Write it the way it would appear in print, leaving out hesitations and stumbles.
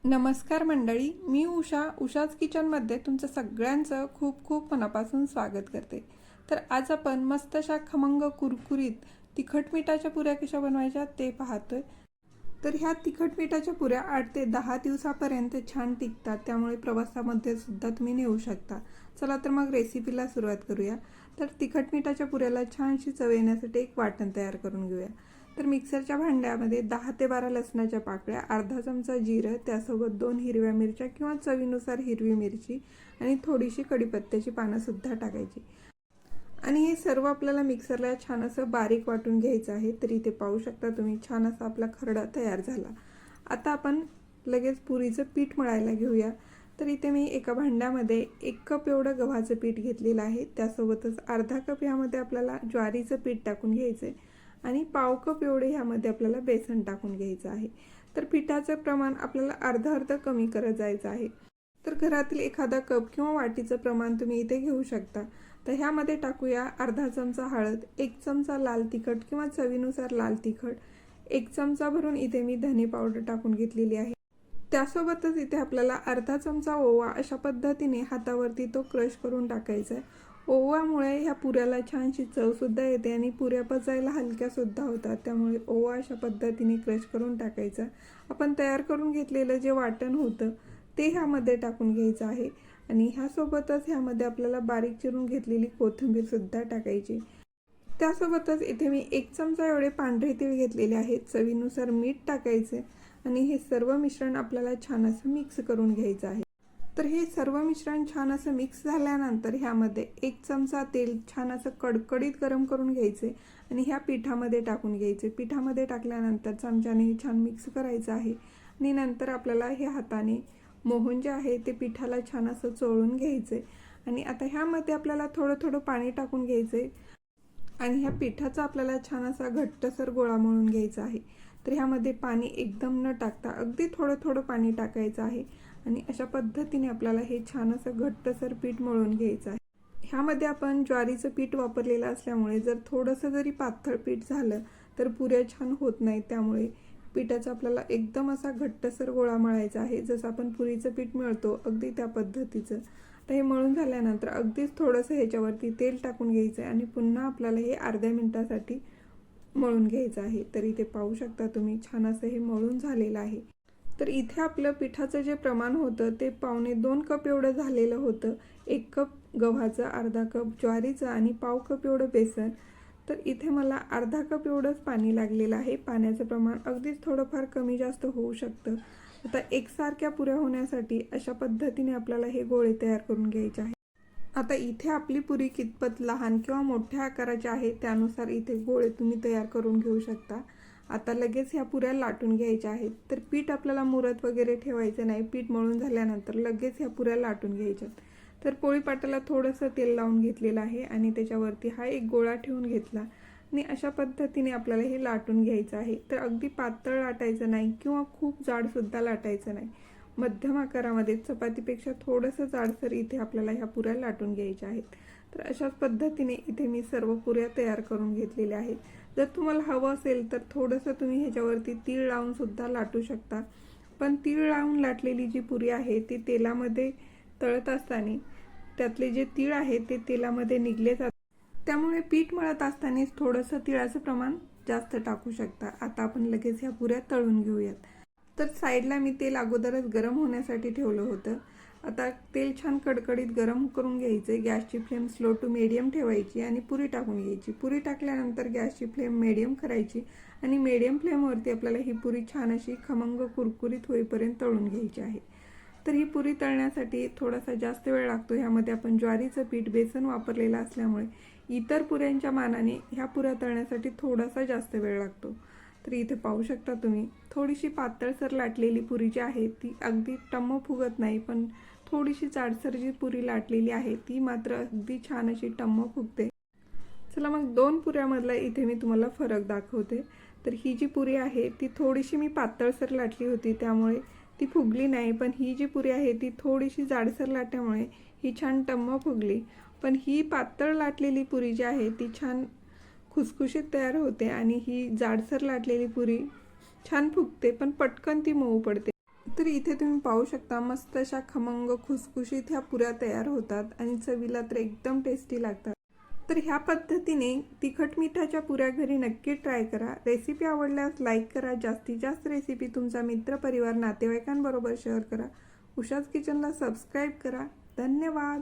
नमस्कार मंडळी, मी उषाच किचनमध्ये तुमचं सगळ्यांचं खूप खूप मनापासून स्वागत करते। तर आज आपण मस्त अशा खमंग कुरकुरीत तिखट मिठाच्या पुऱ्या कशा बनवायच्या ते पाहतोय। तर ह्या तिखट मिठाच्या पुऱ्या 8 ते 10 दिवसापर्यंत छान टिकतात, त्यामुळे प्रवासामध्ये सुद्धा तुम्ही नेऊ शकता। चला तर मग रेसिपीला सुरुवात करूया। तर तिखट मिठाच्या पुऱ्याला छानशी चव येण्यासाठी एक वाटण तयार करून घेऊया। तर मिक्सरच्या भांड्यामध्ये 10 ते 12 लसणाच्या पाकळ्या, अर्धा चमचा जिरं, त्यासोबत 2 हिरव्या मिरच्या किंवा चवीनुसार हिरवी मिरची आणि थोडीशी कढीपत्त्याची पानं सुद्धा टाकायची। आणि हे सर्व आपल्याला मिक्सरला छान असं बारीक वाटून घ्यायचं आहे। तर इथे पाहू शकता तुम्ही, छान असा आपला खरडा तयार झाला। आता आपण लगेच पुरीचं पीठ मळायला घेऊया। तर इथे मी एका भांड्यामध्ये 1 कप एवढं गव्हाचं पीठ घेतलेलं आहे, त्यासोबतच अर्धा कप यामध्ये आपल्याला ज्वारीचं पीठ टाकून घ्यायचं आहे आणि पाव कप एवढे ह्यामध्ये आपल्याला बेसन टाकून घ्यायचं आहे। तर पिठाचं प्रमाण आपल्याला अर्ध कमी करत जायचं आहे। तर घरातील एखादा कप किंवा वाटीचं प्रमाण तुम्ही इथे घेऊ शकता। तर ह्यामध्ये टाकूया अर्धा चमचा हळद, 1 चमचा लाल तिखट किंवा चवीनुसार लाल तिखट, 1 चमचा भरून इथे मी धने पावडर टाकून घेतलेली आहे। त्यासोबतच इथे आपल्याला अर्धा चमचा ओवा अशा पद्धतीने हातावरती तो क्रश करून टाकायचा आहे। ओव्यामुळे ह्या पुऱ्याला छानशी चव सुद्धा येते आणि पुऱ्या पचायला हलक्या सुद्धा होतात, त्यामुळे ओवा अशा पद्धतीने क्रश करून टाकायचा। आपण तयार करून घेतलेलं जे वाटण होतं ते ह्यामध्ये टाकून घ्यायचं आहे आणि ह्यासोबतच ह्यामध्ये आपल्याला बारीक चिरून घेतलेली कोथिंबीर सुद्धा टाकायची। त्यासोबतच इथे मी 1 चमचा एवढे पांढरे तीळ घेतलेले आहेत, चवीनुसार मीठ टाकायचे आणि हे सर्व मिश्रण आपल्याला छान असं मिक्स करून घ्यायचं आहे। तर हे सर्व मिश्रण छान असं मिक्स झाल्यानंतर ह्यामध्ये 1 चमचा तेल छान असं कडकडीत गरम करून घ्यायचे आणि ह्या पिठामध्ये टाकून घ्यायचे। पिठामध्ये टाकल्यानंतर चमच्याने छान मिक्स करायचं आहे आणि नंतर आपल्याला हे हाताने मोहन जे आहे ते पिठाला छान असं चोळून घ्यायचे आणि आता ह्यामध्ये आपल्याला थोडं थोडं पाणी टाकून घ्यायचे आणि ह्या पिठाचा आपल्याला छान असा घट्टसर गोळा मळून घ्यायचा आहे। तर ह्यामध्ये पाणी एकदम न टाकता अगदी थोडं थोडं पाणी टाकायचं आहे आणि अशा पद्धतीने आपल्याला हे छान असं घट्टसर पीठ मळून घ्यायचं आहे। ह्यामध्ये आपण ज्वारीचं पीठ वापरलेलं असल्यामुळे जर थोडंसं जरी पातळ पीठ झालं तर पुऱ्या छान होत नाहीत, त्यामुळे पिठाचा आपल्याला एकदम असा घट्टसर गोळा मळायचा आहे, जसं आपण पुरीचं पीठ मळतो अगदी त्या पद्धतीचं। तर हे मळून झाल्यानंतर अगदीच थोडंसं ह्याच्यावरती तेल टाकून घ्यायचं आहे आणि पुन्हा आपल्याला हे अर्ध्या मिनिटासाठी मळून घ्यायचं आहे। तर इथे पाहू शकता तुम्ही, छान असं हे मळून झालेलं आहे। तर इथे आपलं पिठाचं जे प्रमाण होतं ते 2.25 कप एवढं झालेलं होतं। 1 कप गव्हाचं, अर्धा कप ज्वारीचं आणि पाव कप एवढं बेसन। तर इथे मला अर्धा कप एवढंच पाणी लागलेलं आहे। पाण्याचं प्रमाण अगदीच थोडंफार कमी जास्त होऊ शकतं। आता एकसारख्या पुऱ्या होण्यासाठी अशा पद्धतीने आपल्याला हे गोळे तयार करून घ्यायचे आहेत। आता इथे आपली पुरी कितपत लहान किंवा मोठ्या आकाराची आहे त्यानुसार इथे गोळे तुम्ही तयार करून घेऊ शकता। आता लगेच ह्या पुऱ्या लाटून घ्यायच्या आहेत। तर पीठ आपल्याला मुरत वगैरे ठेवायचं नाही, पीठ मळून झाल्यानंतर लगेच ह्या पुऱ्या लाटून घ्यायच्या। तर पोळीपाटाला थोडंसं तेल लावून घेतलेलं आहे आणि त्याच्यावरती हा एक गोळा ठेवून घेतला आणि अशा पद्धतीने आपल्याला हे लाटून घ्यायचं आहे। तर अगदी पातळ लाटायचं नाही किंवा खूप जाड सुद्धा लाटायचं नाही, मध्यम आकारामध्ये चपातीपेक्षा थोडंसं जाडसर इथे आपल्याला ह्या पुऱ्या लाटून घ्यायच्या आहेत। तर अशाच पद्धतीने इथे मी सर्व पुऱ्या तयार करून घेतलेल्या आहेत। जर तुम्हाला हवं असेल तर थोडंसं तुम्ही ह्याच्यावरती तीळ लावून सुद्धा लाटू शकता, पण तीळ लावून लाटलेली जी पुरी आहे ती तेलामध्ये तळत असताना त्यातले जे तीळ आहे ते तेलामध्ये निघले जातात, त्यामुळे पीठ मळत असतानाच थोडंसं तिळाचं प्रमाण जास्त टाकू शकता। आता आपण लगेच ह्या पुऱ्या तळून घेऊयात। तर साईडला मी तेल अगोदरच गरम होण्यासाठी ठेवलं होतं। आता तेल छान कडकडीत गरम करून घ्यायचे। गॅसची फ्लेम स्लो टू मीडियम ठेवायची आणि पुरी टाकून घ्यायची। पुरी टाकल्यानंतर गॅसची फ्लेम मीडियम करायची आणि मीडियम फ्लेमवरती आपल्याला ही पुरी छान अशी खमंग कुरकुरीत होईपर्यंत तळून घ्यायची आहे। तर ही पुरी तळण्यासाठी थोडासा जास्त वेळ लागतो। ह्यामध्ये आपण ज्वारीचं पीठ, बेसन वापरलेलं असल्यामुळे इतर पुऱ्यांच्या मानाने ह्या पुऱ्या तळण्यासाठी थोडासा जास्त वेळ लागतो। तर इथे पाहू शकता तुम्ही, थोडीशी पातळसर लाटलेली पुरी जी आहे ती अगदी टम्म फुगत नाही, पण थोडीशी जाडसर जी पुरी लाटलेली आहे ती मात्र अगदी छान अशी टम्म फुगते। चला मग 2 पुऱ्यामधला इथे मी तुम्हाला फरक दाखवते। तर ही जी पुरी आहे ती थोडीशी मी पातळसर लाटली होती, त्यामुळे ती फुगली नाही, पण ही जी पुरी आहे ती थोडीशी जाडसर लाटल्यामुळे ही छान टम्म फुगली। पण ही पातळ लाटलेली पुरी जी आहे ती छान खुसखुशीत तयार होते आणि ही जाडसर लाटलेली पुरी छान फुगते पण पटकन ती मऊ पडते। तर इथे तुम्ही पाहू शकता मस्त अशा खमंग खुसखुशीत ह्या पुऱ्या तयार होतात आणि चवीला तर एकदम टेस्टी लागतात। तर ह्या पद्धतीने तिखट मिठाच्या पुऱ्या घरी नक्की ट्राय करा। रेसिपी आवडल्यास लाईक करा, जास्तीत जास्त रेसिपी तुमचा मित्रपरिवार नातेवाईकांबरोबर शेअर करा। उषाज किचनला सबस्क्राईब करा। धन्यवाद।